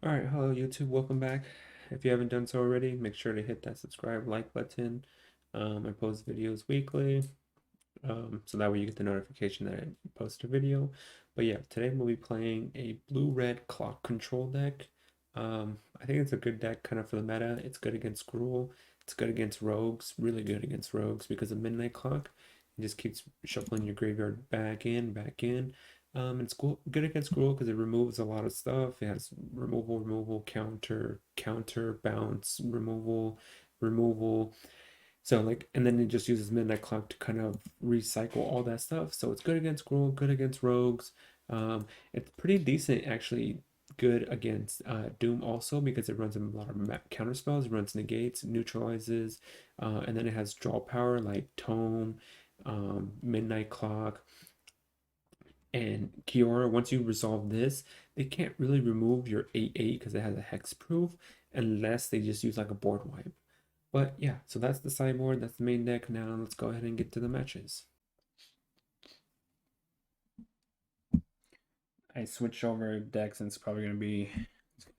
All right, hello YouTube, welcome back. If you haven't done so already, make sure to hit that subscribe, like button. I post videos weekly, so that way you get the notification that I post a video. But yeah, today we'll be playing a blue-red clock control deck. I think it's a good deck kind of for the meta. It's good against Gruul. It's good against rogues, really good against rogues because of Midnight Clock. It just keeps shuffling your graveyard back in, back in. It's cool, good against Gruul because it removes a lot of stuff. It has removal, counter, bounce, removal. So like, and then it just uses Midnight Clock to kind of recycle all that stuff. So it's good against Gruul, good against rogues. It's pretty decent actually. Good against Doom also because it runs a lot of counter spells. It runs negates, neutralizes, and then it has draw power like Tome, Midnight Clock, and Kiora. Once you resolve this, they can't really remove your 8/8 because it has a hex proof unless they just use like a board wipe. But yeah, so that's the sideboard, that's the main deck. Now let's go ahead and get to the matches. I switched over decks and it's probably gonna be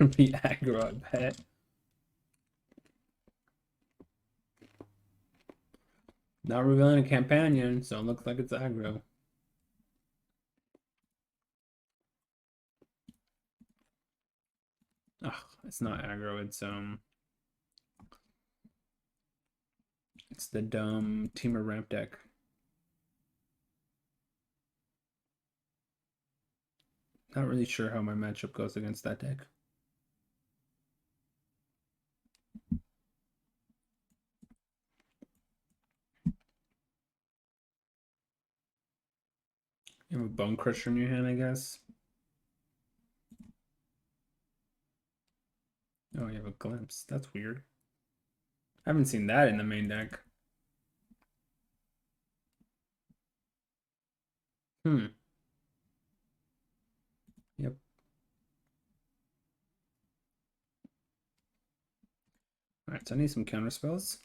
aggro, I bet. Not revealing a companion, so it looks like it's aggro. Oh, it's not aggro, it's the dumb Teamer ramp deck. Not really sure how my matchup goes against that deck. You have a Bone Crusher in your hand, I guess. Oh, you have a Glimpse. That's weird. I haven't seen that in the main deck. Hmm. Yep. Alright, so I need some counter spells.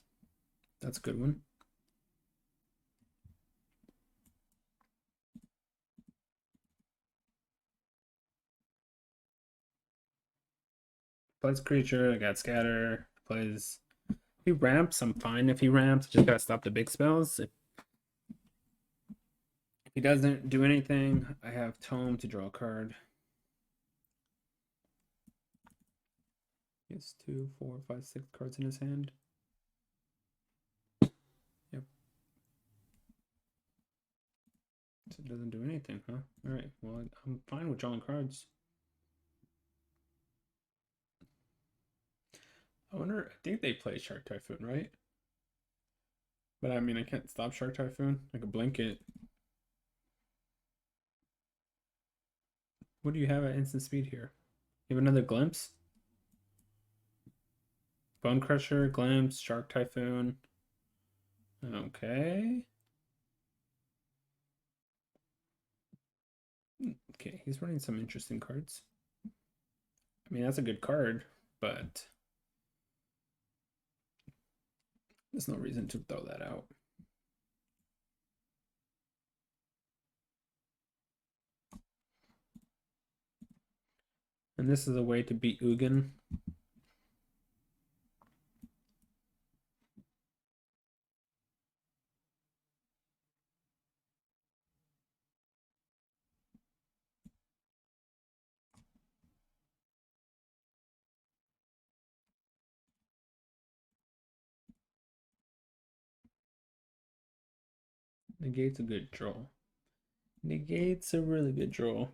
That's a good one. Plays creature, I got scatter, plays. If he ramps, I'm fine if he ramps. Just gotta stop the big spells. If he doesn't do anything, I have Tome to draw a card. He has 2, 4, 5, 6 cards in his hand. Yep. So it doesn't do anything, huh? Alright, well, I'm fine with drawing cards. I wonder, I think they play Shark Typhoon, right? But I mean, I can't stop Shark Typhoon. I could blink it. What do you have at instant speed here? You have another Glimpse? Bone Crusher, Glimpse, Shark Typhoon. Okay. Okay, he's running some interesting cards. I mean, that's a good card, but there's no reason to throw that out. And this is a way to beat Ugin. Negate's a good draw. Negate's a really good draw.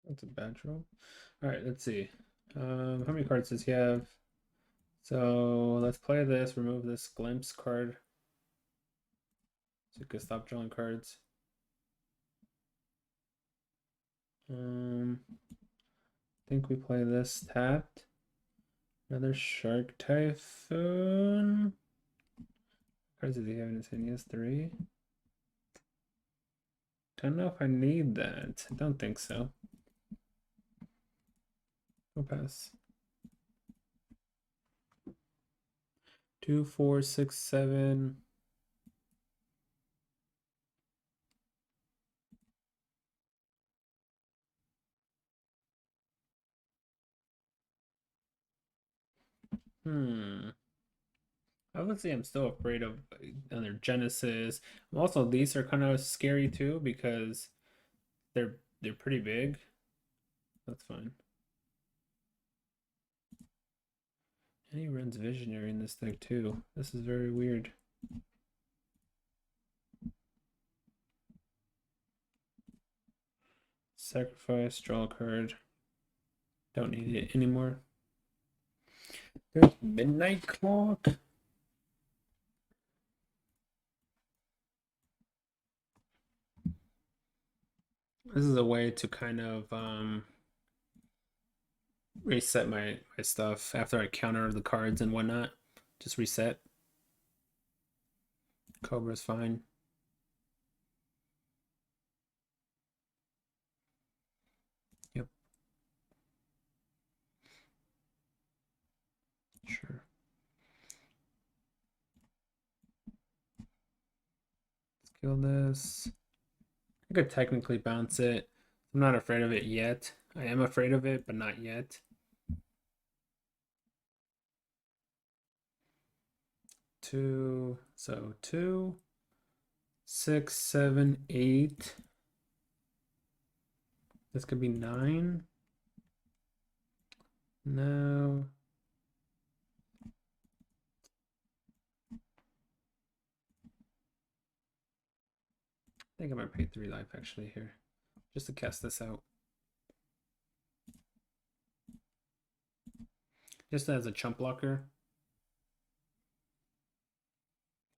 That's a bad draw. All right, let's see. How many cards does he have? So let's play this, remove this Glimpse card. So you can stop drawing cards. I think we play this tapped. Another Shark Typhoon. cards does he have in his hand? He has 3. Don't know if I need that. I don't think so. Go pass. 2, 4, 6, 7. Obviously, I'm still afraid of other Genesis. Also, these are kind of scary too because they're pretty big. That's fine. And he runs Visionary in this deck too. This is very weird. Sacrifice, draw a card. Don't need it anymore. There's Midnight Clock. This is a way to kind of reset my stuff after I counter the cards and whatnot. Just reset. Cobra's fine. Yep. Sure. Let's kill this. I could technically bounce it. I'm not afraid of it yet. I am afraid of it, but not yet. Two, so 2, 6, 7, 8. This could be 9. No. I think I might pay 3 life actually here, just to cast this out. Just as a chump blocker.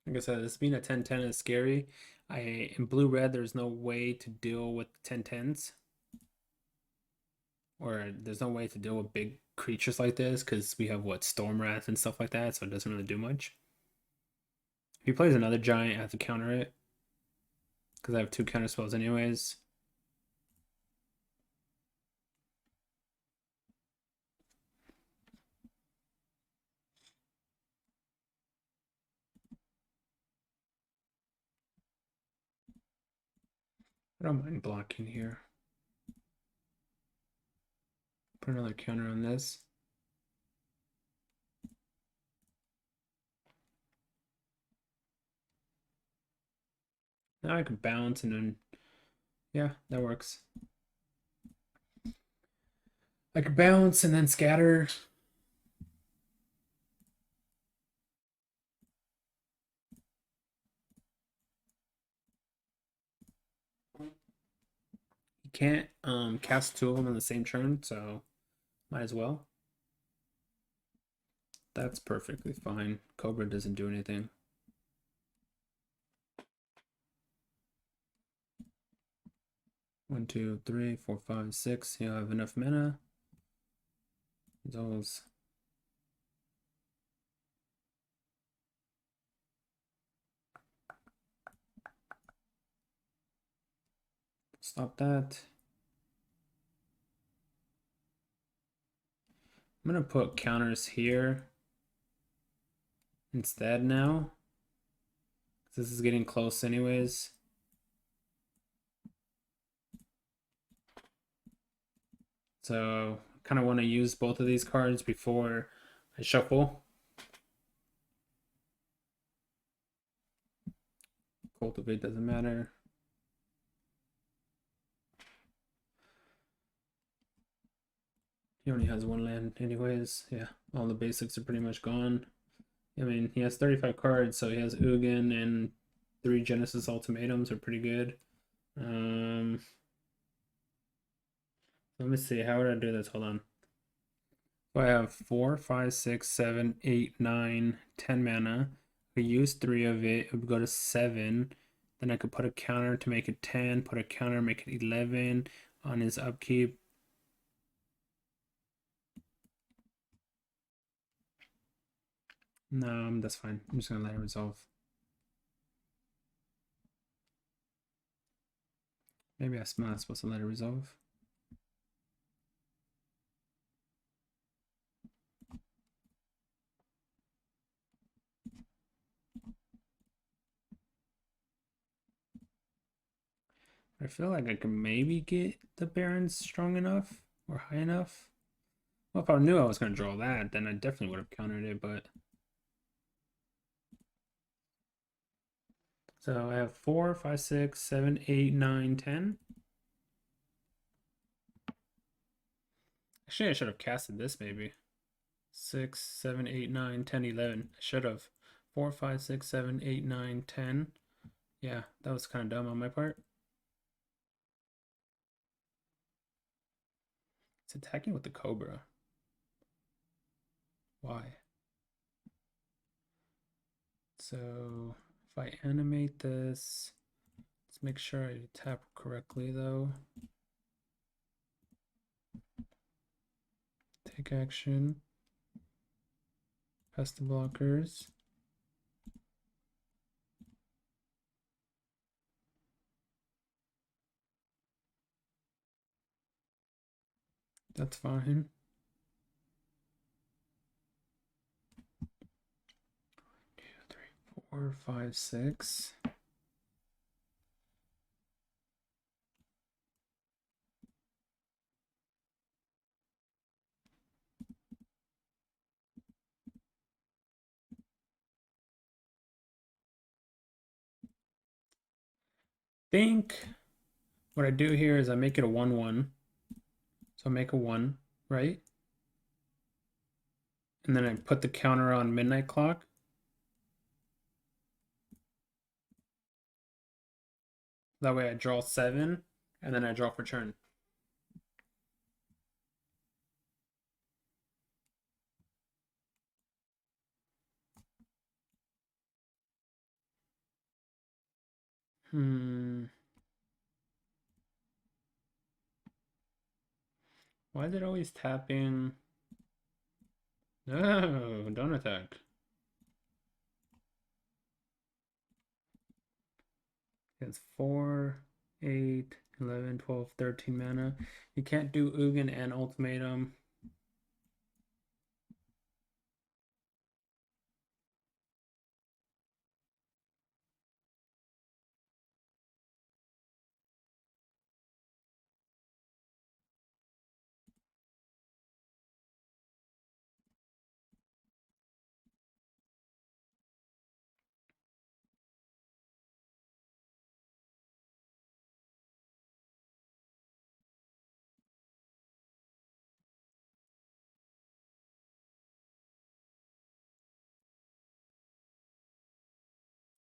Like I said, this being a 10-10 is scary. In blue-red, there's no way to deal with 10-10s. Or there's no way to deal with big creatures like this because we have, what, Stormwrath and stuff like that, so it doesn't really do much. If he plays another giant, I have to counter it. Because I have 2 counter spells anyways. I don't mind blocking here. Put another counter on this. Now I can bounce and then, yeah, that works. I could bounce and then scatter. You can't cast 2 of them on the same turn, so might as well. That's perfectly fine. Cobra doesn't do anything. One, two, three, four, five, 6. He'll have enough mana. Those. Stop that. I'm gonna put counters here instead now. This is getting close anyways. So kind of want to use both of these cards before I shuffle. Cultivate doesn't matter. He only has 1 land anyways. Yeah, all the basics are pretty much gone. I mean, he has 35 cards, so he has Ugin and 3 Genesis Ultimatums are pretty good. Let me see, how would I do this? Hold on. So I have 4, 5, 6, 7, 8, 9, 10 mana. I could use 3 of it. It would go to 7. Then I could put a counter to make it 10, put a counter, make it 11 on his upkeep. No, that's fine. I'm just gonna let it resolve. Maybe I'm not supposed to let it resolve. I feel like I can maybe get the Barons strong enough or high enough. Well, if I knew I was going to draw that, then I definitely would have countered it, but... So I have 4, 5, 6, 7, 8, 9, 10. Actually, I should have casted this maybe. 6, 7, 8, 9, 10, 11. I should have. 4, 5, 6, 7, 8, 9, 10. Yeah, that was kind of dumb on my part. It's attacking with the Cobra. Why? So if I animate this, let's make sure I tap correctly though. Take action. Press the blockers. That's fine. 2, 3, 4, 5, 6. Think what I do here is I make it a 1/1. So I make a 1, right? And then I put the counter on midnight clock. That way I draw 7, and then I draw for turn. Why is it always tapping? No, don't attack. It's 4, 8, 11, 12, 13 mana. You can't do Ugin and Ultimatum.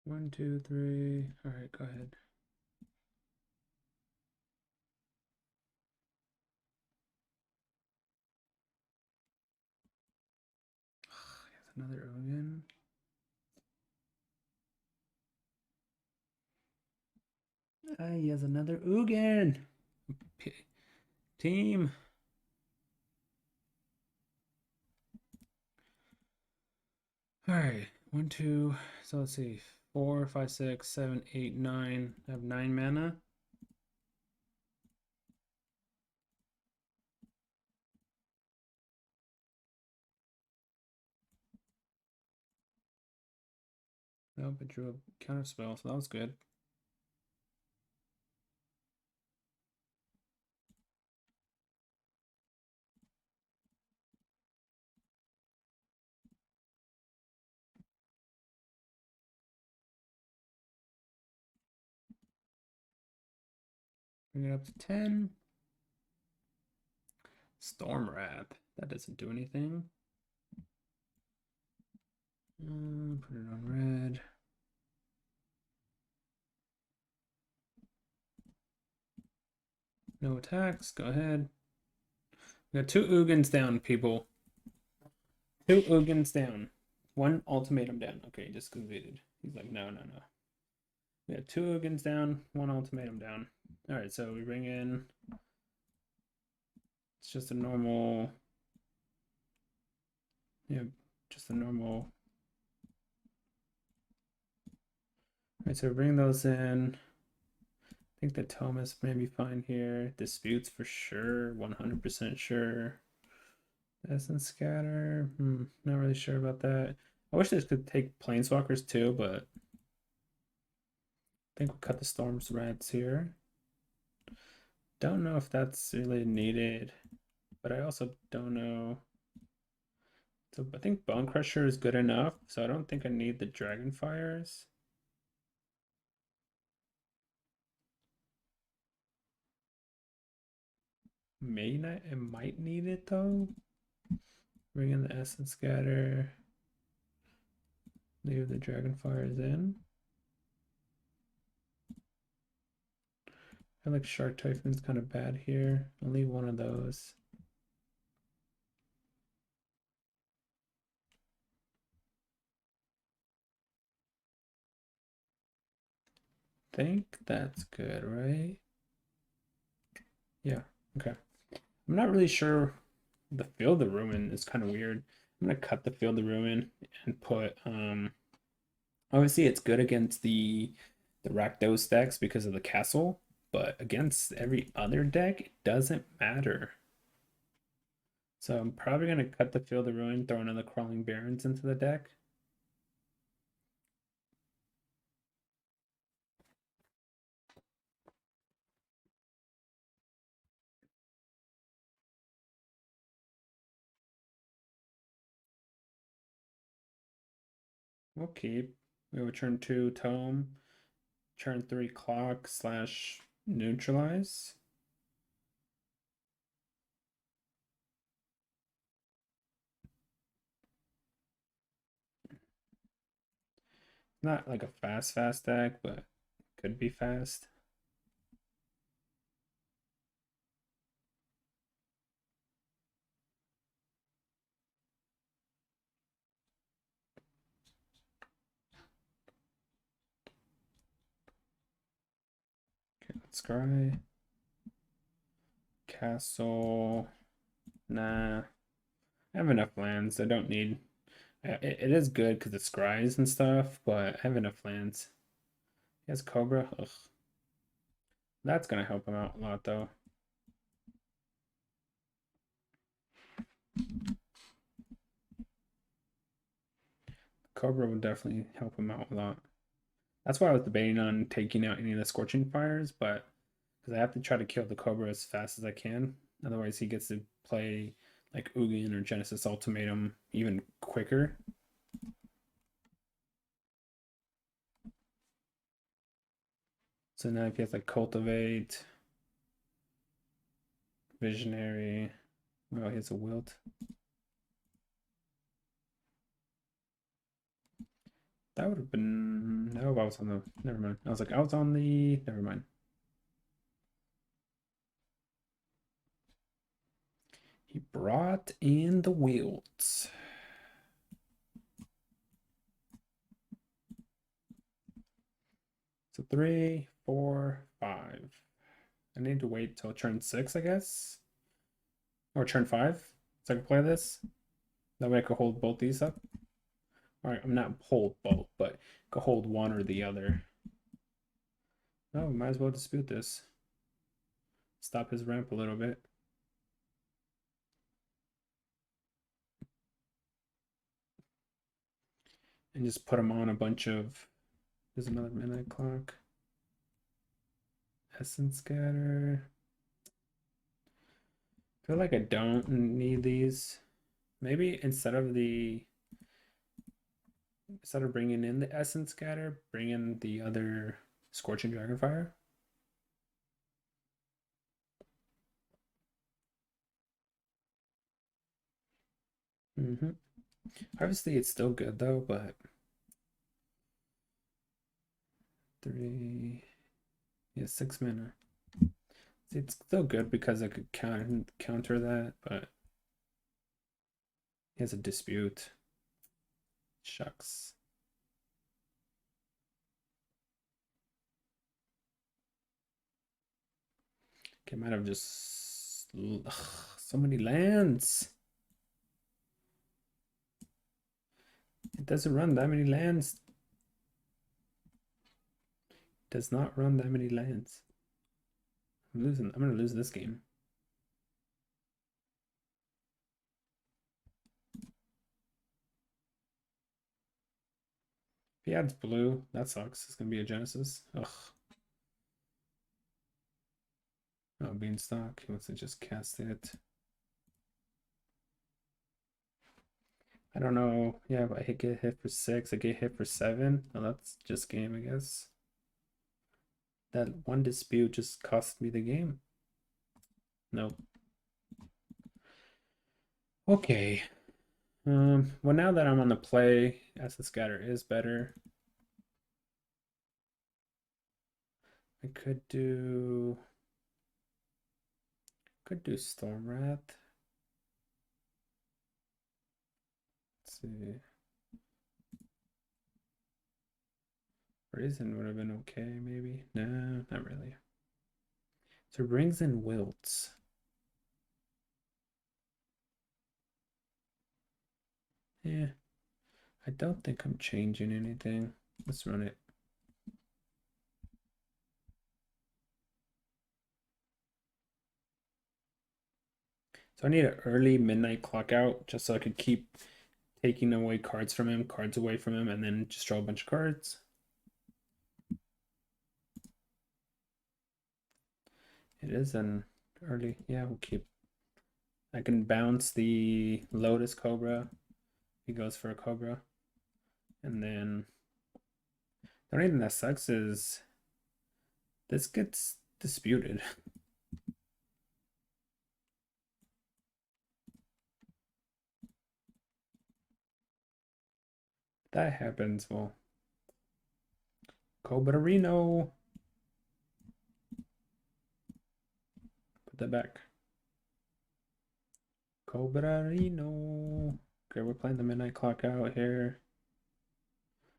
One, two, three. All right, go ahead. Another Ugin. He has another Ugin. Team. All right, 1, 2. So let's see, 4, 5, 6, 7, 8, 9. I have 9 mana. Nope, I drew a counter spell, so that was good. Bring it up to 10. Storm Wrath. That doesn't do anything. Put it on red. No attacks. Go ahead. We got 2 Ugins down, people. 2 Ugins down. 1 ultimatum down. Okay, just completed. He's like, no, no, no. We have 2 Ugins down, 1 ultimatum down. All right, so we bring in. It's just a normal. Yeah, just a normal. All right, so we bring those in. think the tome is maybe fine here. Disputes for sure, 100% sure. Essence scatter, not really sure about that. I wish this could take planeswalkers too, but I think we'll cut the storm's rats here. Don't know if that's really needed, but I also don't know. So I think Bone Crusher is good enough, so I don't think I need the Dragonfires. May not, I might need it though. Bring in the Essence Scatter. Leave the Dragonfires in. I feel like Shark Typhoon's kind of bad here. I'll leave one of those. Think that's good, right? Yeah, okay. I'm not really sure. The Field of Ruin is kind of weird. I'm gonna cut the Field of Ruin and put obviously it's good against the Rakdos decks because of the castle, but against every other deck, it doesn't matter. So I'm probably gonna cut the Field of Ruin, throw another Crawling Barrens into the deck. We'll keep. We have a turn 2 Tome, turn 3 Clock slash Neutralize. Not like a fast deck, but could be fast. Okay, let's scry. Castle. Nah. I have enough lands. I don't need. It is good because it scries and stuff, but I have enough lands. He has Cobra. Ugh. That's gonna help him out a lot though. Cobra would definitely help him out a lot. That's why I was debating on taking out any of the Scorching Fires, but because I have to try to kill the Cobra as fast as I can. Otherwise, he gets to play like Ugin or Genesis Ultimatum even quicker. So now if he has like Cultivate, Visionary, well, he has a Wilt. That would have been. No, I was on the. Never mind. I was like, I was on the. Never mind. He brought in the Wilts. So 3, 4, 5. I need to wait till turn 6, I guess. Or turn 5. So I can play this. That way I can hold both these up. Alright, I'm not hold both, but I can hold one or the other. Oh, might as well dispute this. Stop his ramp a little bit. And just put him on a bunch of. There's another midnight clock. Essence scatter. I feel like I don't need these. Maybe instead of bringing in the Essence scatter, bring in the other Scorching Dragonfire. Obviously, it's still good though, but 3, yeah, 6 mana. It's still good because I could counter that, but he has a dispute. Shucks. Okay, might have just so many lands. It doesn't run that many lands. It does not run that many lands. I'm losing. I'm gonna lose this game. If he adds blue, that sucks. It's gonna be a Genesis. Ugh. Oh, Beanstalk. He wants to just cast it. I don't know. Yeah, but I get hit for 6. I get hit for 7. Oh, that's just game, I guess. That one dispute just cost me the game. Nope. Okay. Well, now that I'm on the play, as the scatter is better, I could do Stormwrath. Let's see. Brazen would have been okay, maybe. No, not really. So Rings and Wilts. Yeah, I don't think I'm changing anything. Let's run it. So I need an early midnight clock out just so I could keep taking away cards from him, cards away from him, and then just draw a bunch of cards. It is an early, yeah, we'll keep. I can bounce the Lotus Cobra. He goes for a Cobra. And then the only thing that sucks is this gets disputed. That happens, well. Cobra Reno. Put that back. Cobra Reno. Okay, we're playing the midnight clock out here.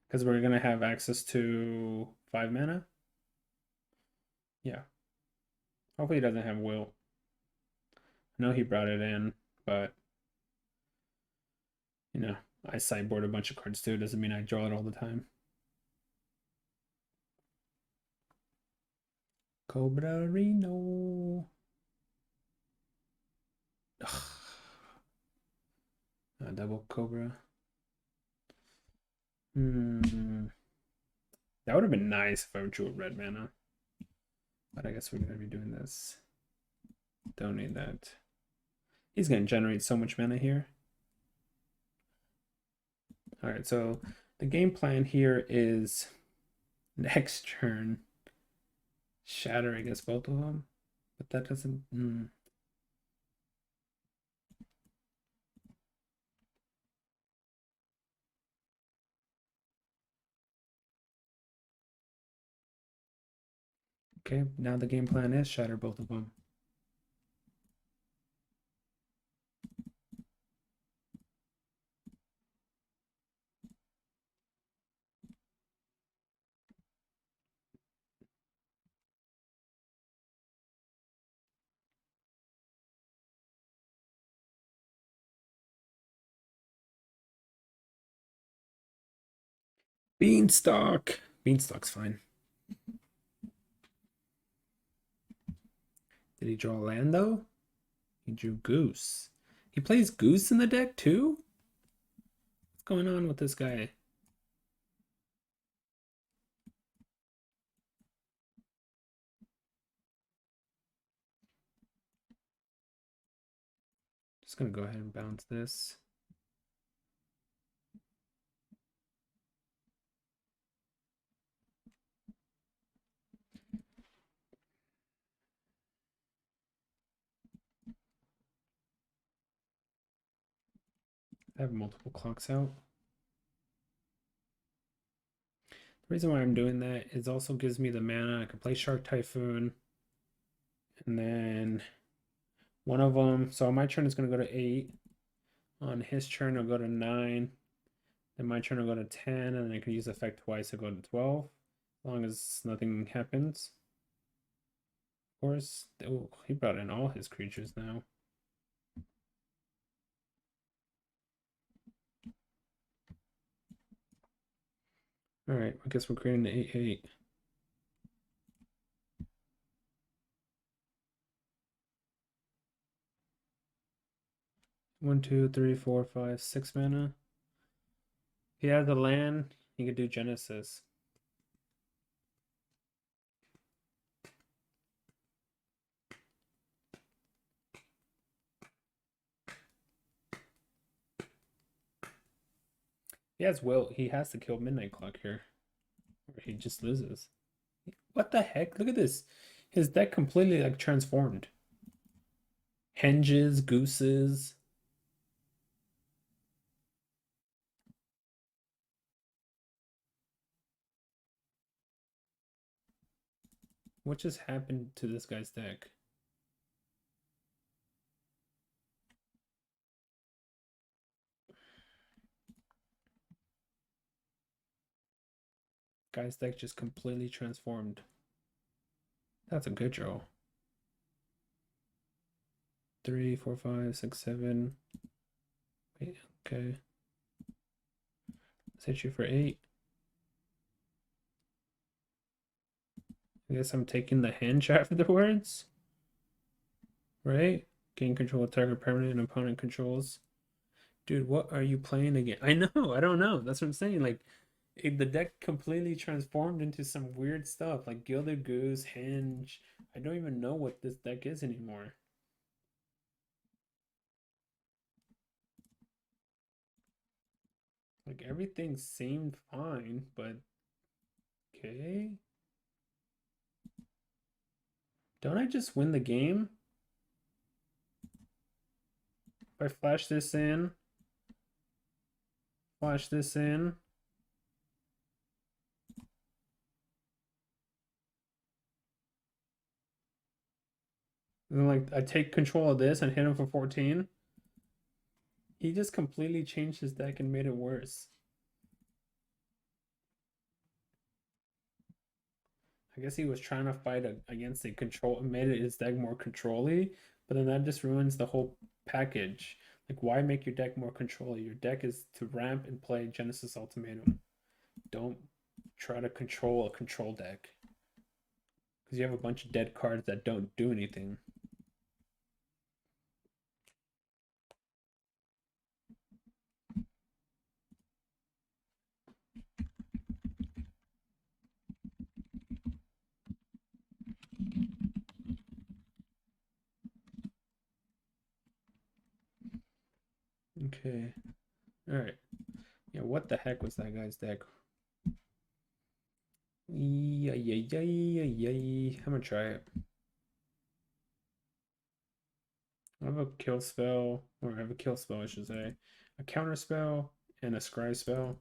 Because we're gonna have access to 5 mana. Yeah. Hopefully he doesn't have will. I know he brought it in, but you know, I sideboard a bunch of cards too. Doesn't mean I draw it all the time. Cobra Reno. A double Cobra. That would have been nice if I drew a red mana. But I guess we're going to be doing this. Don't need that. He's going to generate so much mana here. All right, so the game plan here is next turn shatter, I guess, both of them. But that doesn't... Okay, now the game plan is shatter both of them. Beanstalk. Beanstalk's fine. Did he draw land though? He drew Goose. He plays Goose in the deck too? What's going on with this guy? Just gonna go ahead and bounce this. I have multiple clocks out. The reason why I'm doing that is also gives me the mana. I can play Shark Typhoon. And then one of them. So my turn is going to go to 8. On his turn, I'll go to 9. Then my turn will go to 10. And then I can use effect twice to go to 12. As long as nothing happens. Of course. Oh, he brought in all his creatures now. Alright, I guess we're creating the 8/8. 1, 2, 3, 4, 5, 6 mana. If he has a land, he could do Genesis. He has will. He has to kill Midnight Clock here, or he just loses. What the heck? Look at this. His deck completely like transformed. Henges, gooses. What just happened to this guy's deck? Guy's deck just completely transformed. That's a good draw. 3, 4, 5, 6, 7. Wait, okay. Let's hit you for 8. I guess I'm taking the hand shot afterwards. Right? Gain control of target permanent and opponent controls. Dude, what are you playing again? I know, I don't know. That's what I'm saying. Like, the deck completely transformed into some weird stuff like Gilded Goose, Henge. I don't even know what this deck is anymore. Like, everything seemed fine, but okay. Don't I just win the game? If I flash this in, flash this in. And then, like, I take control of this and hit him for 14. He just completely changed his deck and made it worse. I guess he was trying to fight against a control and made it his deck more controlly, but then that just ruins the whole package. Like, why make your deck more controlly? Your deck is to ramp and play Genesis Ultimatum. Don't try to control a control deck because you have a bunch of dead cards that don't do anything. Okay. All right. Yeah, what the heck was that guy's deck? Yeah, yeah, yeah, yeah, yeah. I'm gonna try it. I have a kill spell, or I have a kill spell, I should say. A counter spell and a scry spell.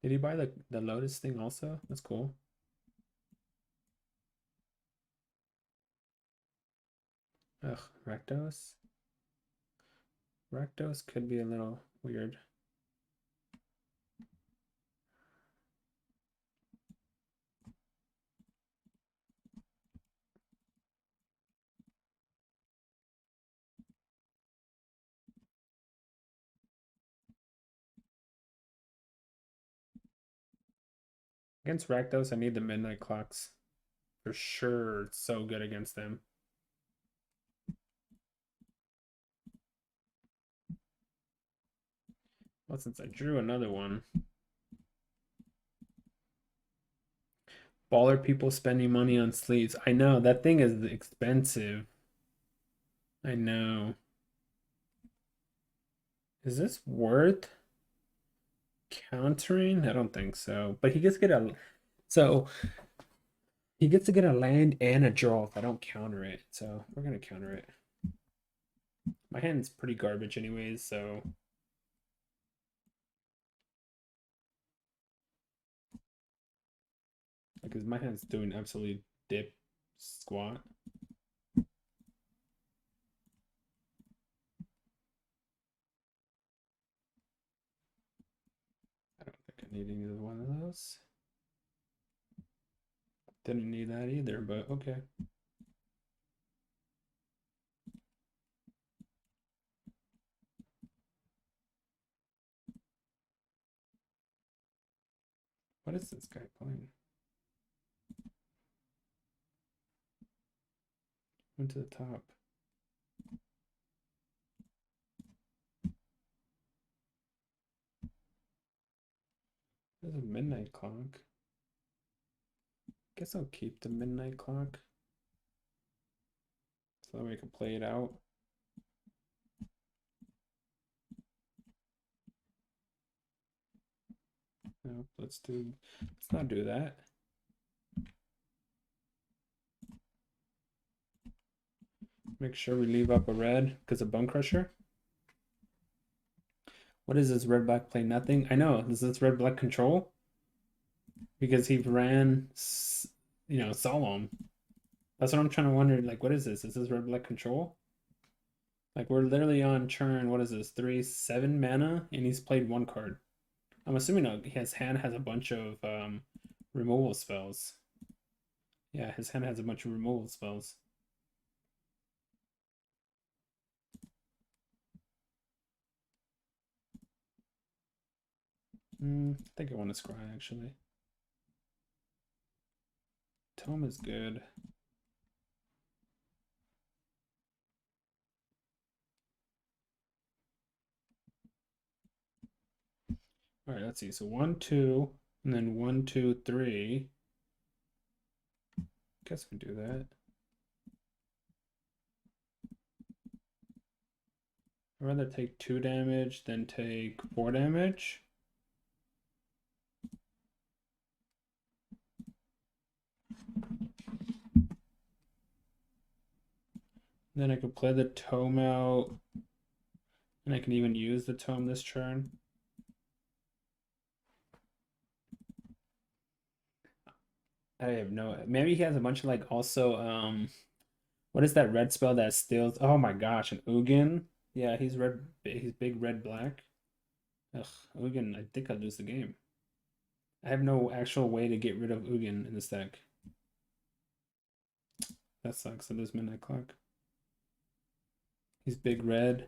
Did he buy the Lotus thing also? That's cool. Ugh, Rakdos. Rakdos could be a little weird. Against Rakdos, I need the Midnight Clocks. For sure, it's so good against them. Well, since I drew another one. Baller people spending money on sleeves. I know, that thing is expensive. I know. Is this worth countering? I don't think so. But he gets to get a so he gets to get a land and a draw if I don't counter it. So we're gonna counter it. My hand's pretty garbage anyways, so because my hand's doing absolutely dip squat. I don't think I need either one of those. Didn't need that either, but okay. What is this guy playing? Went to the top. There's a midnight clock. Guess I'll keep the midnight clock. So that way I can play it out. No, let's not do that. Make sure we leave up a red because of Bone Crusher. What is this? Red black play nothing? I know. Is this red black control? Because he ran, Solemn. That's what I'm trying to wonder. Like, what is this? Is this red black control? Like, we're literally on turn. What is this? 3/7 mana, and he's played one card. I'm assuming his hand has a bunch of removal spells. Yeah, his hand has a bunch of removal spells. I think I want to scry actually. Tome is good. All right, let's see. So 1, 2, and then 1, 2, 3. Guess we can do that. I'd rather take 2 damage than take 4 damage. Then I could play the tome out, and I can even use the tome this turn. I have no. Maybe he has a bunch of like also what is that red spell that steals? Oh my gosh, an Ugin. Yeah, he's red. He's big red black. Ugh, Ugin. I think I'll lose the game. I have no actual way to get rid of Ugin in this deck. That sucks. I lose Midnight Clock. He's big red.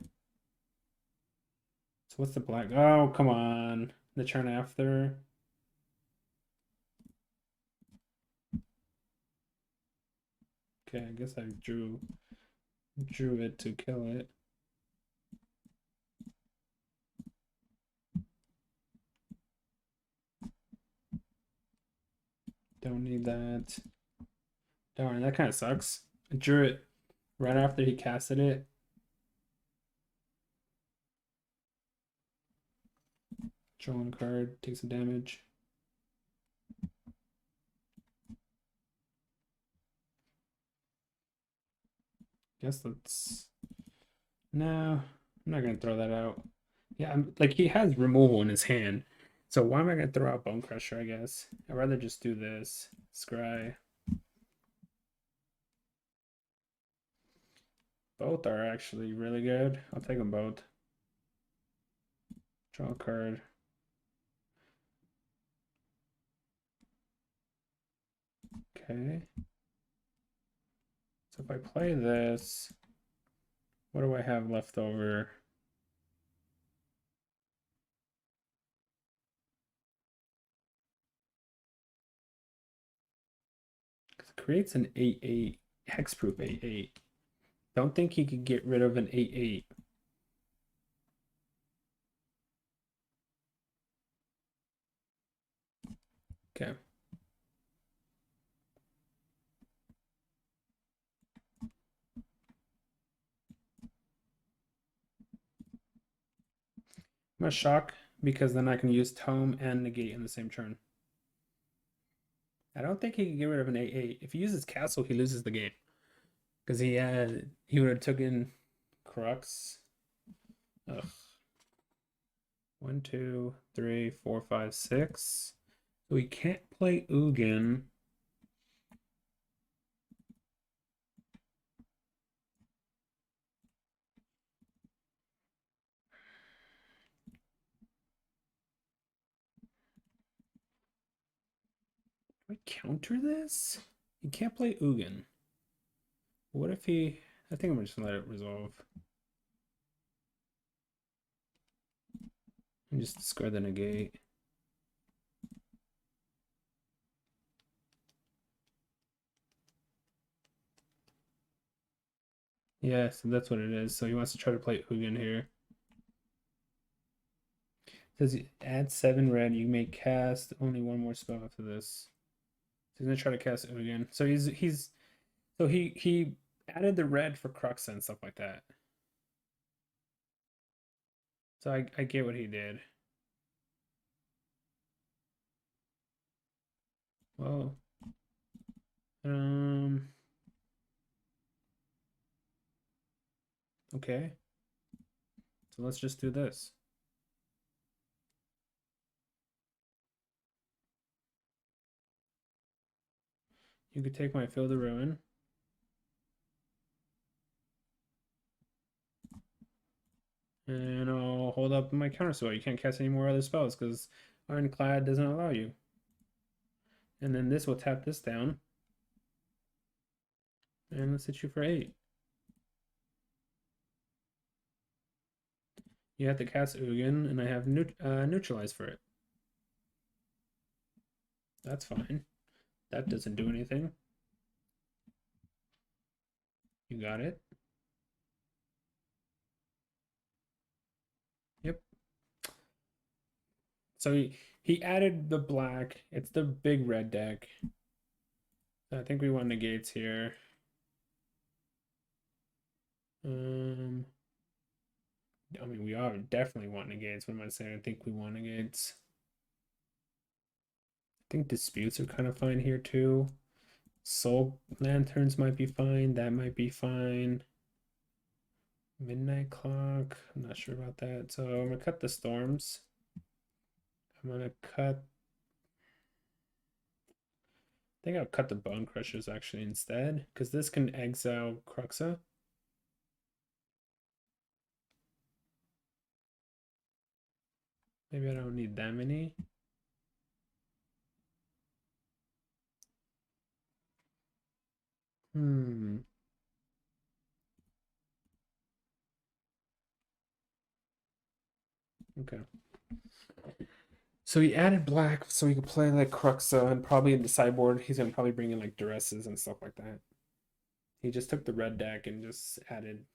So what's the black? Oh, come on. The turn after. Okay, I guess I drew it to kill it. Don't need that. Darn, that kind of sucks. I drew it right after he casted it. Drawing card, takes some damage. Guess let's. No, I'm not gonna throw that out. Yeah, like he has removal in his hand, so why am I gonna throw out Bone Crusher? I guess I'd rather just do this. Scry. Both are actually really good. I'll take them both. Draw a card. Okay. So if I play this, what do I have left over? It creates an 8/8, hexproof 8/8. Don't think he could get rid of an 8/8. Okay. I'm gonna shock because then I can use Tome and Negate in the same turn. I don't think he can get rid of an 8/8. If he uses Castle, he loses the game. Because he would have taken Crux. Ugh. 1, 2, 3, 4, 5, 6. So he can't play Ugin. Do I counter this? He can't play Ugin. What if he... I think I'm just gonna let it resolve. And just discard the negate. Yeah, so that's what it is. So he wants to try to play Ugin here. Says add 7 red, you may cast only one more spell after this. So he's gonna try to cast Ugin. So he added the red for Crux and stuff like that. So I get what he did. Well, okay. So let's just do this. You could take my Field of Ruin. And I'll hold up my counterspell. You can't cast any more other spells because Ironclad doesn't allow you. And then this will tap this down. And let's hit you for 8. You have to cast Ugin, and I have neutralize for it. That's fine. That doesn't do anything. You got it. Yep. So he added the black. It's the big red deck. I think we want negates here. I mean, we are definitely want negates. What am I saying? I think we want negates. I think disputes are kind of fine here too. Soul lanterns might be fine. That might be fine. Midnight clock. I'm not sure about that. So I'm gonna cut the storms. I'm gonna cut. I think I'll cut the bone crushers actually instead, because this can exile Cruxa. Maybe I don't need that many. Okay. So he added black so he could play like Cruxa, and probably in the sideboard he's gonna probably bring in like Duresses and stuff like that. He just took the red deck and just added.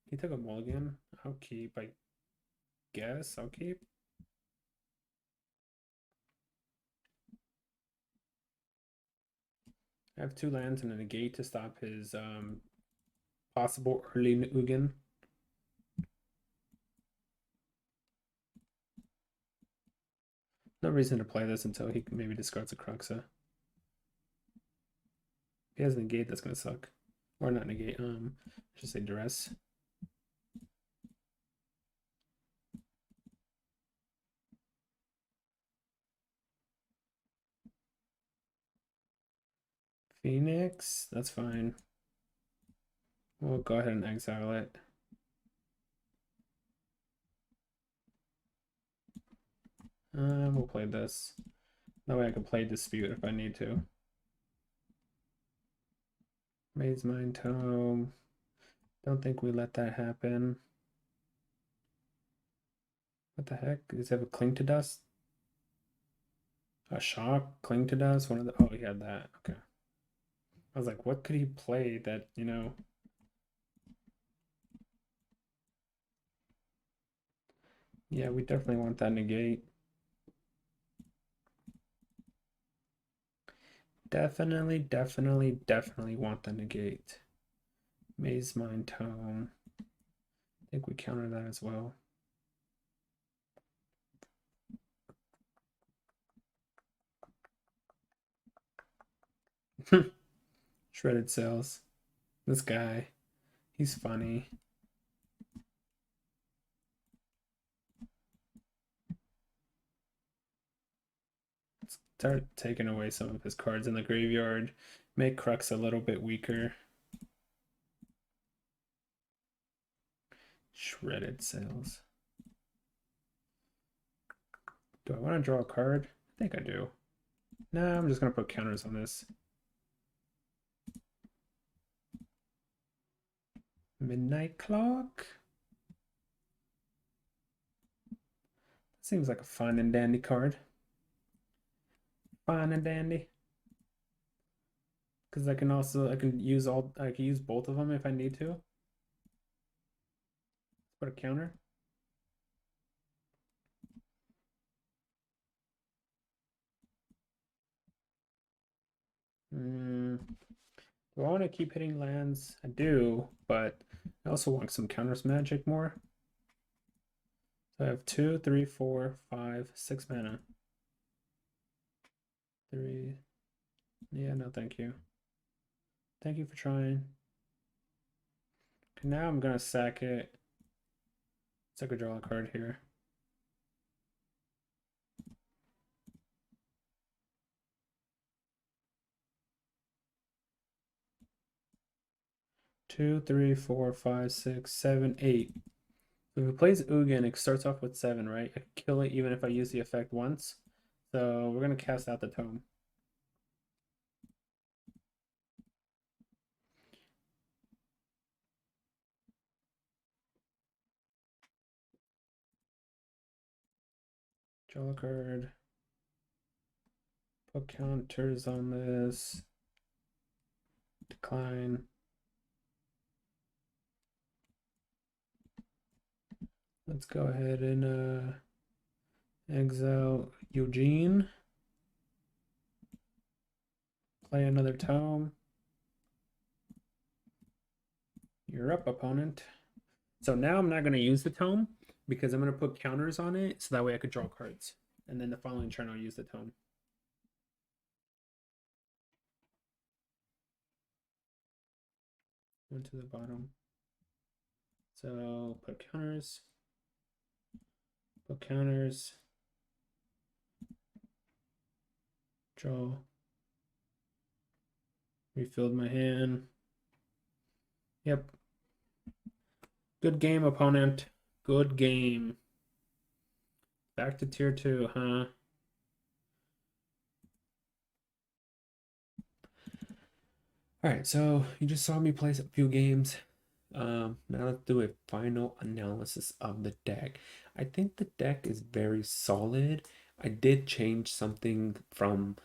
He took a mulligan. I'll keep, I guess. I'll keep. I have 2 lands and a negate to stop his possible early Ugin. No reason to play this until he maybe discards a Cruxa. If he has a negate, that's gonna suck. Or not negate, I should say duress. Phoenix, that's fine. We'll go ahead and exile it. We'll play this. That way I can play Dispute if I need to. Maze Mind Tome. Don't think we let that happen. What the heck? Does he have a Cling to Dust? A Shock? Cling to Dust? One of the... Oh, he had that. Okay. I was like, what could he play that, you know... Yeah, we definitely want that negate. Definitely want the negate. Maze Mind Tome. I think we counter that as well. Shredded Cells. This guy. He's funny. Let's start taking away some of his cards in the graveyard. Make Crux a little bit weaker. Shredded Cells. Do I want to draw a card? I think I do. No, I'm just going to put counters on this. Midnight Clock. Seems like a fine and dandy card. Fine and dandy. Because I can use both of them if I need to. Put a counter. Mm, do I want to keep hitting lands? I do, but I also want some counters magic more. So I have 2, 3, 4, 5, 6 mana. 3. Yeah, no, thank you. Thank you for trying. Okay, now I'm gonna sack it. So I could draw a card here. Two, three, four, five, six, seven, 8. So if it plays Ugin, it starts off with 7, right? I can kill it even if I use the effect once. So we're gonna cast out the tome. Draw a card. Put counters on this. Decline. Let's go ahead and exile Eugene. Play another tome. You're up, opponent. So now I'm not going to use the tome because I'm going to put counters on it so that way I could draw cards. And then the following turn I'll use the tome. One to the bottom. So put counters. Put counters. Draw. Refilled my hand. Yep. Good game, opponent. Good game. Back to tier 2, huh? All right, so you just saw me play a few games. Now let's do a final analysis of the deck. I think the deck is very solid. I did change something from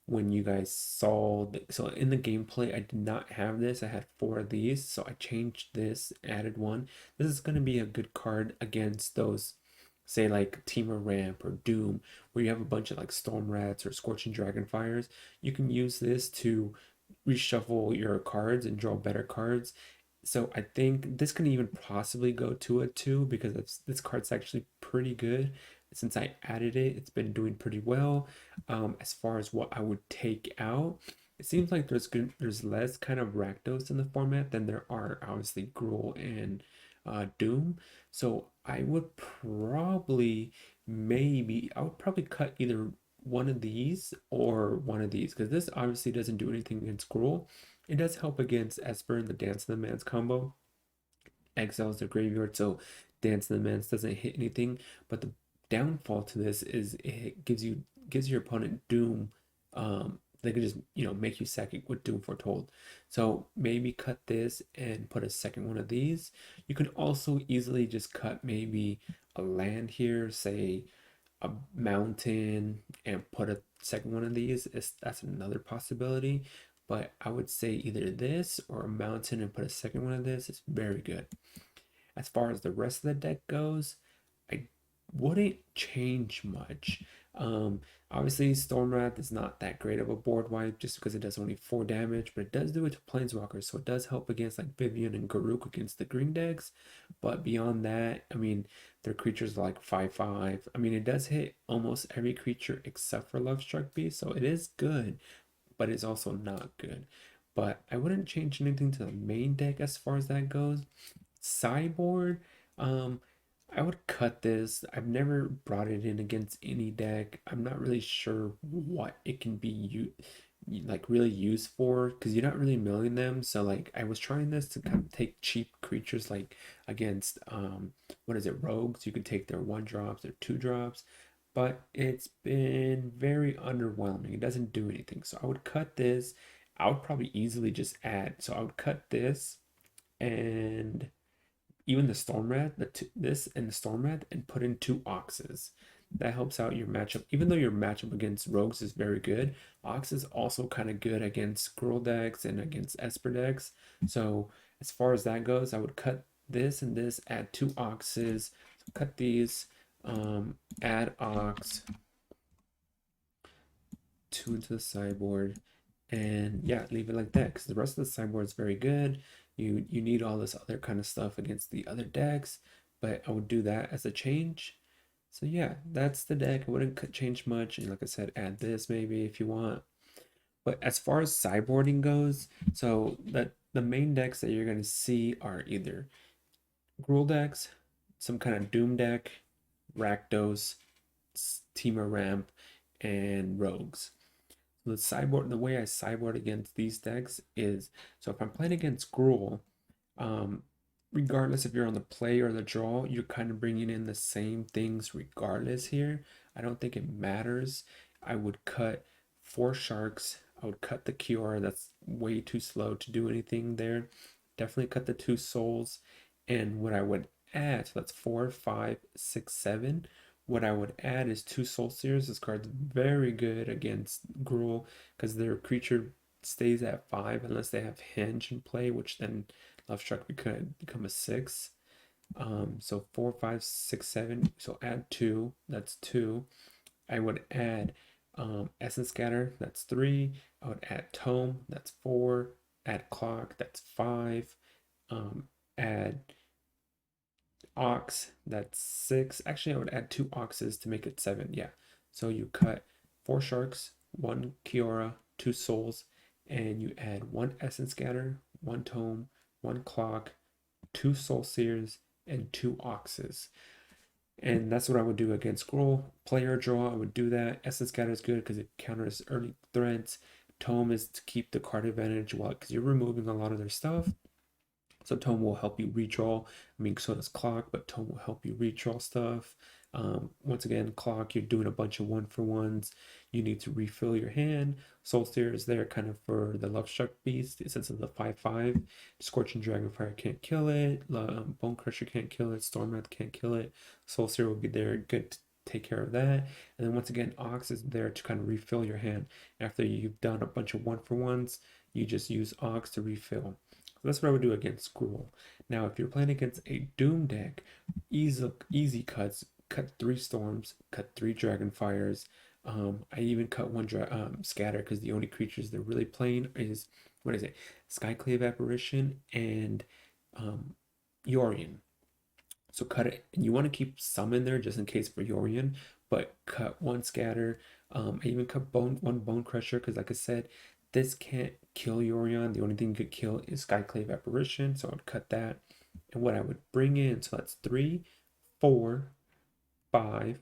when you guys saw so in the gameplay I did not have this. I had 4 of these, so I changed this, added one. This is going to be a good card against those, say like Team Ramp or Doom, where you have a bunch of like Storm Rats or Scorching Dragonfires. You can use this to reshuffle your cards and draw better cards. So I think this can even possibly go to a 2 because this card's actually pretty good. Since I added it, it's been doing pretty well. As far as what I would take out, it seems like there's less kind of Rakdos in the format than there are obviously Gruul and Doom. So I would probably I would probably cut either one of these or one of these because this obviously doesn't do anything against Gruul. It does help against Esper and the Dance of the Man's combo. Exiles their graveyard, so Dance of the Man's doesn't hit anything. But the downfall to this is it gives your opponent Doom. They could just make you sack it with Doom Foretold. So maybe cut this and put a second one of these. You can also easily just cut maybe a land here, say a mountain, and put a second one of these. That's another possibility. But I would say either this or a mountain and put a second one of this. It's very good. As far as the rest of the deck goes, I wouldn't change much. Obviously, Stormwrath is not that great of a board wipe just because it does only 4 damage, but it does do it to Planeswalkers, so it does help against like Vivian and Garruk against the green decks. But beyond that, I mean, their creatures are like 5/5. I mean, it does hit almost every creature except for Lovestruck Beast, so it is good, but it's also not good. But I wouldn't change anything to the main deck as far as that goes. Sideboard, um, I would cut this. I've never brought it in against any deck. I'm not really sure what it can be like really used for because you're not really milling them. So like I was trying this to kind of take cheap creatures like against what is it, rogues. You could take their 1 drops, their 2 drops, but it's been very underwhelming. It doesn't do anything. So I would cut this. I would probably easily just add. So I would cut this and even the Stormrat, this and the Stormrat, and put in 2 Oxes. that helps out your matchup. Even though your matchup against rogues is very good, Ox is also kind of good against Scroll decks and against Esper decks. So as far as that goes, I would cut this and this, add 2 Oxes, cut these, add Ox, 2 into the sideboard, and yeah, leave it like that because the rest of the sideboard is very good. You need all this other kind of stuff against the other decks, but I would do that as a change. So yeah, that's the deck. I wouldn't change much, and like I said, add this maybe if you want. But as far as sideboarding goes, so that the main decks that you're gonna see are either Gruul decks, some kind of Doom deck, Rakdos, Temur Ramp, and Rogues. The sideboard, the way I sideboard against these decks is, so if I'm playing against Gruul, um, regardless if you're on the play or the draw, you're kind of bringing in the same things regardless here. I don't think it matters. I would cut 4 sharks. I would cut the Kiora. That's way too slow to do anything there. Definitely cut the 2 souls. And what I would add, so that's 4, 5, 6, 7. What I would add is 2 Soul Seers. This card's very good against Gruul because their creature stays at 5 unless they have Hinge in play, which then Love Struck could become a 6. So 4, 5, 6, 7. So add 2. That's 2. I would add Essence Scatter. That's 3. I would add Tome. That's 4. Add Clock. That's 5. Add Ox. That's 6. Actually, I would add 2 Oxes to make it 7. Yeah. So you cut 4 Sharks, 1 Kiora, 2 Souls, and you add 1 Essence Scatter, 1 Tome, 1 Clock, 2 Soul Seers, and 2 Oxes. And that's what I would do against Gruul. Player draw, I would do that. Essence Scatter is good because it counters early threats. Tome is to keep the card advantage while because you're removing a lot of their stuff. So Tome will help you redraw. I mean, so does Clock, but Tome will help you redraw stuff. Once again, Clock, you're doing a bunch of 1-for-1s. You need to refill your hand. Soul Steer is there kind of for the Love Struck Beast since it's a 5/5. Scorching Dragonfire can't kill it. Bone Crusher can't kill it. Stormwrath can't kill it. Soul Steer will be there good to take care of that. And then once again, Ox is there to kind of refill your hand. After you've done a bunch of 1-for-1s, you just use Ox to refill. That's what I would do against Gruul. Now, if you're playing against a Doom deck, easy cuts. Cut 3 Storms, cut 3 Dragonfires. I even cut 1 Scatter because the only creatures they're really playing is, what is it? Skyclave Apparition and Yorion. So cut it. And you want to keep some in there just in case for Yorion, but cut 1 Scatter. I even cut 1 Bone Crusher because, like I said, this can't kill Yorion. The only thing you could kill is Skyclave Apparition, so I would cut that. And what I would bring in, so that's 3, 4, 5,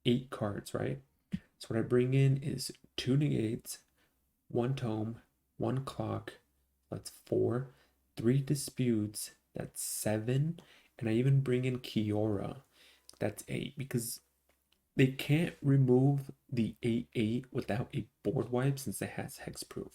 8 cards, right? So what I bring in is 2 negates, 1 tome, 1 clock, that's 4, 3 disputes, that's 7, and I even bring in Kiora, that's 8, because they can't remove the 8/8 without a board wipe since it has hexproof.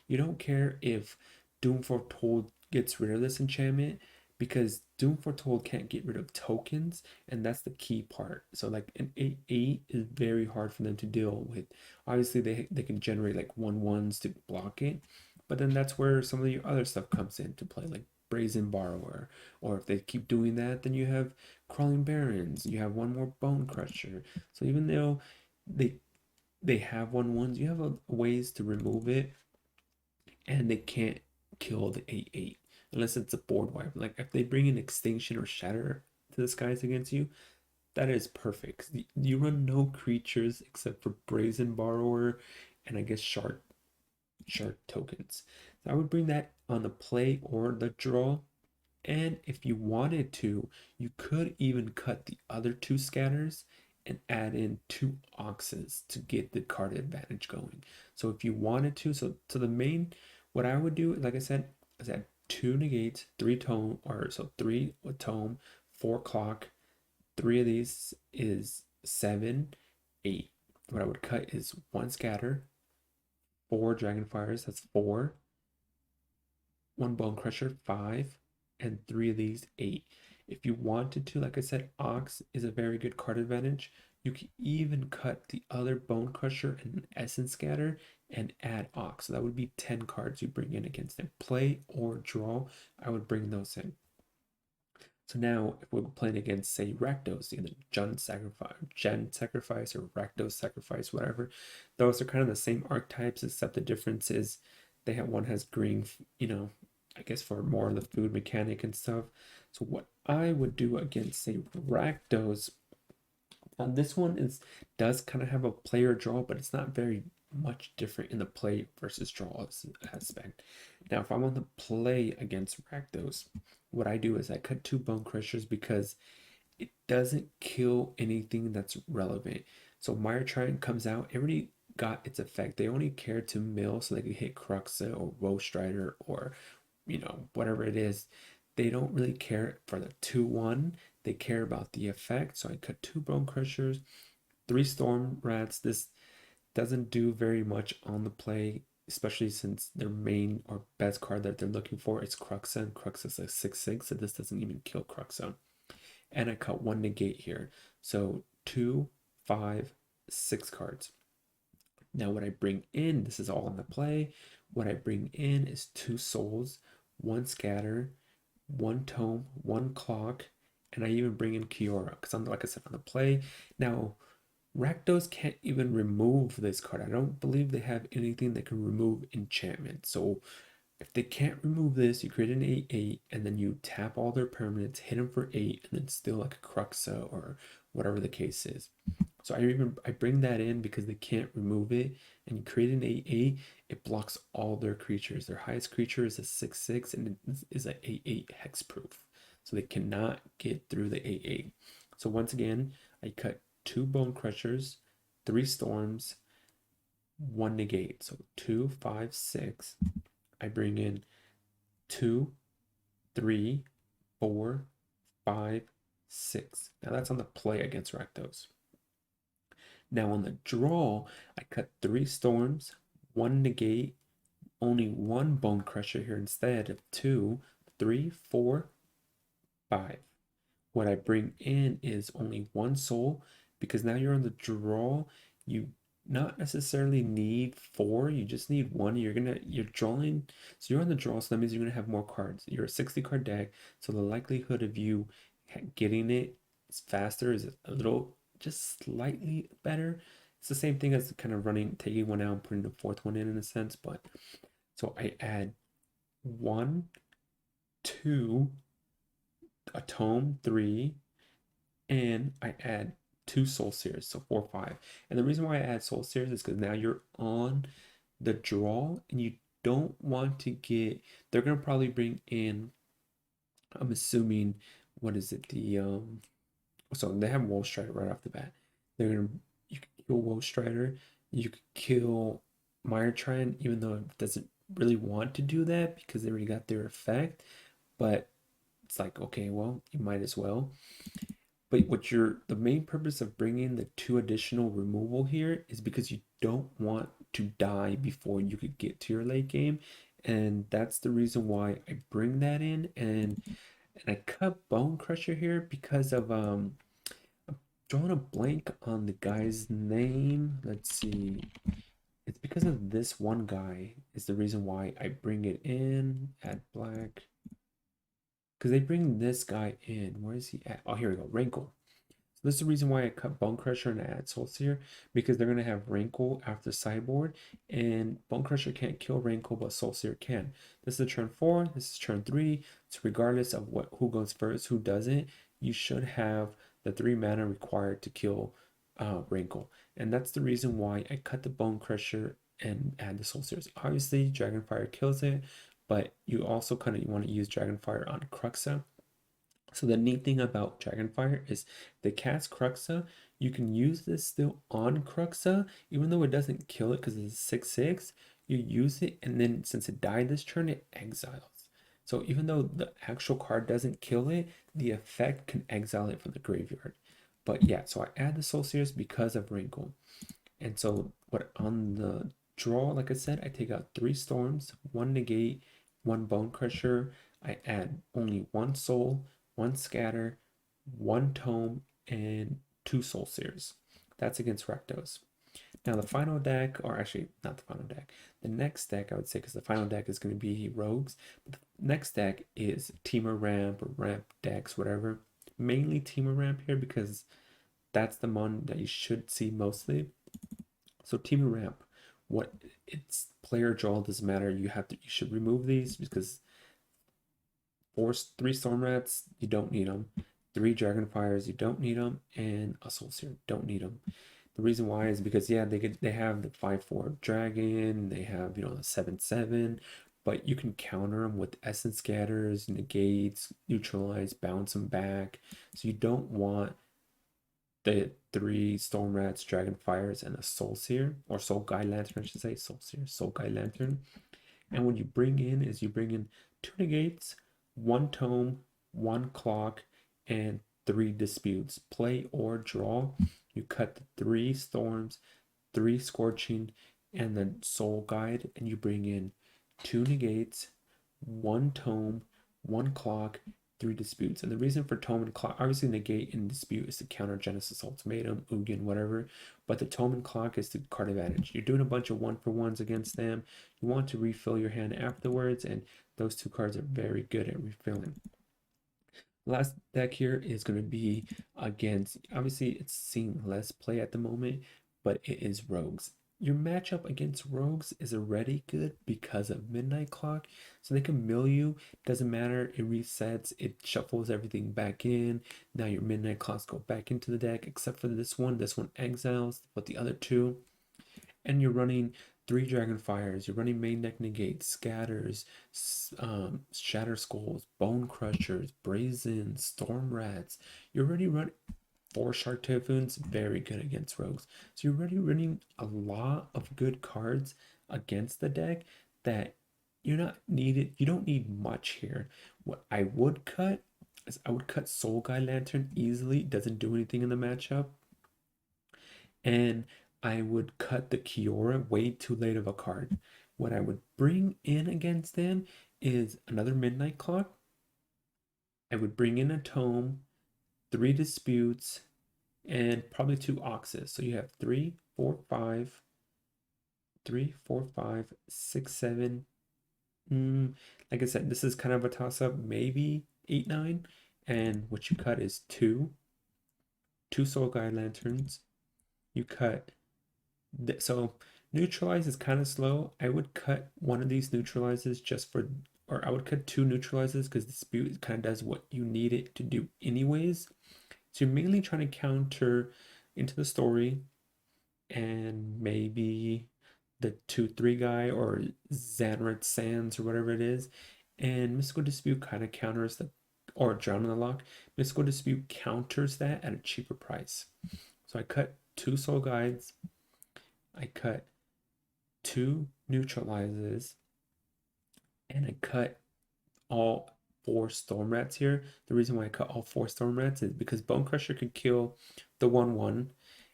You don't care if Doom Foretold gets rid of this enchantment because Doom Foretold can't get rid of tokens, and that's the key part. So like an 8/8 is very hard for them to deal with. Obviously they can generate like 1/1s to block it, but then that's where some of your other stuff comes into play, like Brazen Borrower. Or if they keep doing that, then you have Crawling Barrens, you have 1 more Bone Crusher. So even though they they have 1/1s, you have ways to remove it, and they can't kill the 8/8 unless it's a board wipe. Like if they bring in Extinction or Shatter to the skies against you, that is perfect. You run no creatures except for Brazen Borrower and I guess Shark tokens. So I would bring that on the play or the draw. And if you wanted to, you could even cut the other 2 scatters and add in 2 oxes to get the card advantage going. So if you wanted to, so the main, what I would do, like I said, is add 2 negates, 3 tome, or so 3 with tome, 4 clock, 3 of these is 7, 8. What I would cut is 1 scatter, 4 dragonfires, that's 4, 1 bone crusher, 5, and 3 of these, 8. If you wanted to, like I said, Ox is a very good card advantage. You can even cut the other Bone Crusher and an Essence Scatter and add Ox. So that would be 10 cards you bring in against them. Play or draw, I would bring those in. So now, if we're playing against, say, Rakdos, either Gen Sacrifice or Rakdos Sacrifice, whatever, those are kind of the same archetypes, except the difference is they have one has green, I guess for more of the food mechanic and stuff. So what I would do against, say, Rakdos, this one does kind of have a player draw, but it's not very much different in the play versus draw aspect. Now, if I want to play against Rakdos, what I do is I cut 2 Bone Crushers because it doesn't kill anything that's relevant. So Mire Trident comes out, everybody got its effect. They only care to mill so they can hit Cruxa or Woe Strider or whatever it is. They don't really care for the 2-1. They care about the effect. So I cut 2 Bone Crushers, 3 Storm Rats. This doesn't do very much on the play, especially since their main or best card that they're looking for is Cruxa, and Cruxa is a 6/6, so this doesn't even kill Cruxa. And I cut 1 negate here. So 2, 5, 6 cards. Now what I bring in, this is all on the play. What I bring in is 2 souls, 1 scatter, 1 tome, 1 clock, and I even bring in Kiora because I'm, like I said, on the play. Now Rakdos can't even remove this card. I don't believe they have anything that can remove enchantment. So if they can't remove this, you create an 8/8 and then you tap all their permanents, hit them for 8, and then still like a Cruxa or whatever the case is. So I bring that in because they can't remove it, and you create an 8/8, it blocks all their creatures. Their highest creature is a 6/6 and it is an 8/8 hexproof. So they cannot get through the 8/8. So once again, I cut 2 Bone Crushers, 3 Storms, 1 negate. So 2, 5, 6. I bring in 2, 3, 4, 5, 6. Now that's on the play against Rakdos. Now on the draw, I cut 3 Storms, 1 negate, only 1 Bone Crusher here instead of 2, 3, 4, 5. What I bring in is only 1 soul because now you're on the draw. You not necessarily need 4, you just need 1. You're drawing, so you're on the draw, so that means you're gonna have more cards. You're a 60 card deck, so the likelihood of you getting it faster is a little, just slightly better. It's the same thing as kind of taking one out and putting the 4th one in a sense, but so I add 1, 2, a tome, 3, and I add 2 Soul Sears, so 4, 5. And the reason why I add Soul Sears is because now you're on the draw and you don't want to get, they're gonna probably bring in, I'm assuming, what is it, so they have Woe Strider right off the bat. You can kill Woe Strider, you could kill Mire Trident, even though it doesn't really want to do that because they already got their effect, but it's like, okay, well, you might as well. But the main purpose of bringing the 2 additional removal here is because you don't want to die before you could get to your late game. And that's the reason why I bring that in. And I cut Bone Crusher here because of, I'm drawing a blank on the guy's name. Let's see. It's because of this one guy is the reason why I bring it in, add black. Because they bring this guy in. Where is he at? Oh, here we go. Rankle. So this is the reason why I cut Bone Crusher and add Soul Seer, because they're going to have Rankle after Sideboard, and Bone Crusher can't kill Rankle, but Soul Seer can. This is turn 4, this is turn 3, so regardless of who goes first, who doesn't, you should have the 3 mana required to kill Rankle. And that's the reason why I cut the Bone Crusher and add the Soul Seers. Obviously, Dragonfire kills it, but you also kind of want to use Dragonfire on Cruxa. So the neat thing about Dragonfire is the cast Cruxa, you can use this still on Cruxa, even though it doesn't kill it because it's 6/6, you use it, and then since it died this turn, it exiles. So even though the actual card doesn't kill it, the effect can exile it from the graveyard. But yeah, so I add the Soul Seers because of Wrinkle. And so what on the draw, like I said, I take out 3 Storms, 1 Negate, 1 Bone Crusher. I add only 1 Soul, 1 Scatter, 1 Tome, and 2 Soul Seers. That's against Rakdos. Now the final deck, or actually not the final deck, the next deck I would say, because the final deck is going to be Rogues, but the next deck is Teamer Ramp or Ramp decks, whatever. Mainly Teamer Ramp here because that's the one that you should see mostly. So Teamer Ramp, what it's player draw doesn't matter. You should remove these because three Storm Rats, you don't need them. Three Dragonfires, you don't need them, and a Soul Seer, don't need them. The reason why is because yeah, they have the 5/4 dragon, they have the 7/7, but you can counter them with essence scatters, negates, neutralize, bounce them back. So you don't want the three Storm Rats, Dragonfires, and a Soul Seer or Soul Guide Lantern, I should say, Soul Seer, Soul Guide Lantern. And what you bring in is you bring in two negates, one tome, one clock, and three disputes. Play or draw. You cut the three storms, three scorching, and then soul guide, and you bring in two negates, one tome, one clock, three disputes. And the reason for tome and clock, obviously negate and dispute is to counter Genesis Ultimatum, Ugin, whatever. But the tome and clock is the card advantage. You're doing a bunch of 1-for-1s against them. You want to refill your hand afterwards, and those two cards are very good at refilling. Last deck here is going to be against, obviously it's seeing less play at the moment, but it is Rogues. Your matchup against Rogues is already good because of Midnight Clock, so they can mill you. Doesn't matter, it resets, it shuffles everything back in. Now your Midnight Clocks go back into the deck, except for this one exiles, but the other two. And you're running three Dragonfires, you're running main deck negates, scatters, shatter skulls, bone crushers, brazen, storm rats. You're already running four shark typhoons, very good against rogues. So you're already running a lot of good cards against the deck that you're not needed. You don't need much here. What I would cut is I would cut Soul Guide Lantern easily. It doesn't do anything in the matchup. And I would cut the Kiora way too late of a card. What I would bring in against them is another Midnight Clock. I would bring in a Tome, three Disputes, and probably two Oxes. So you have 3, 4, 5, 3, 4, 5, 6, 7. Like I said, this is kind of a toss up, maybe 8, 9. And what you cut is two Soul Guide Lanterns. You cut so neutralize is kind of slow. I would cut one of these neutralizes just for, or I would cut two neutralizes because dispute kind of does what you need it to do anyways. So you're mainly trying to counter into the story and maybe the 2/3 guy or Xanred Sands or whatever it is. And Mystical Dispute kind of counters the, or Drown in the Lock. Mystical Dispute counters that at a cheaper price. So I cut two Soul Guides. I cut two neutralizes, and I cut all four Storm Rats here. The reason why I cut all four Storm Rats is because Bone Crusher could kill the 1/1,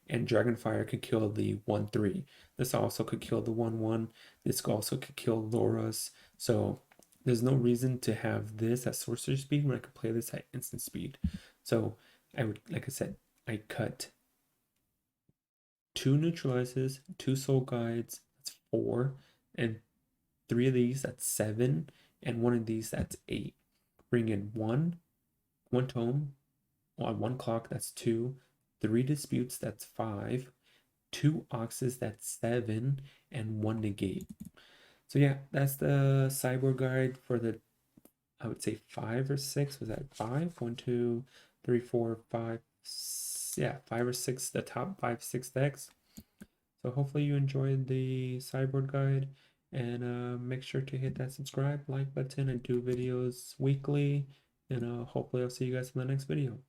and Dragonfire could kill the 1/3. This also could kill the 1/1. This also could kill Laura's. So there's no reason to have this at sorcerer speed when I could play this at instant speed. So I would, like I said, I cut two neutralizes, two soul guides, that's 4, and three of these, that's 7, and one of these, that's 8. Bring in one tome, on one clock, that's 2, three disputes, that's 5, two oxes, that's 7, and one negate. So yeah, that's the sideboard guide for the, I would say 5 or 6. Was that 5? 1, 2, 3, 4, 5. Yeah, 5 or 6, the top 5, 6 decks. So hopefully you enjoyed the sideboard guide, and make sure to hit that subscribe, like button. I do videos weekly, and hopefully I'll see you guys in the next video.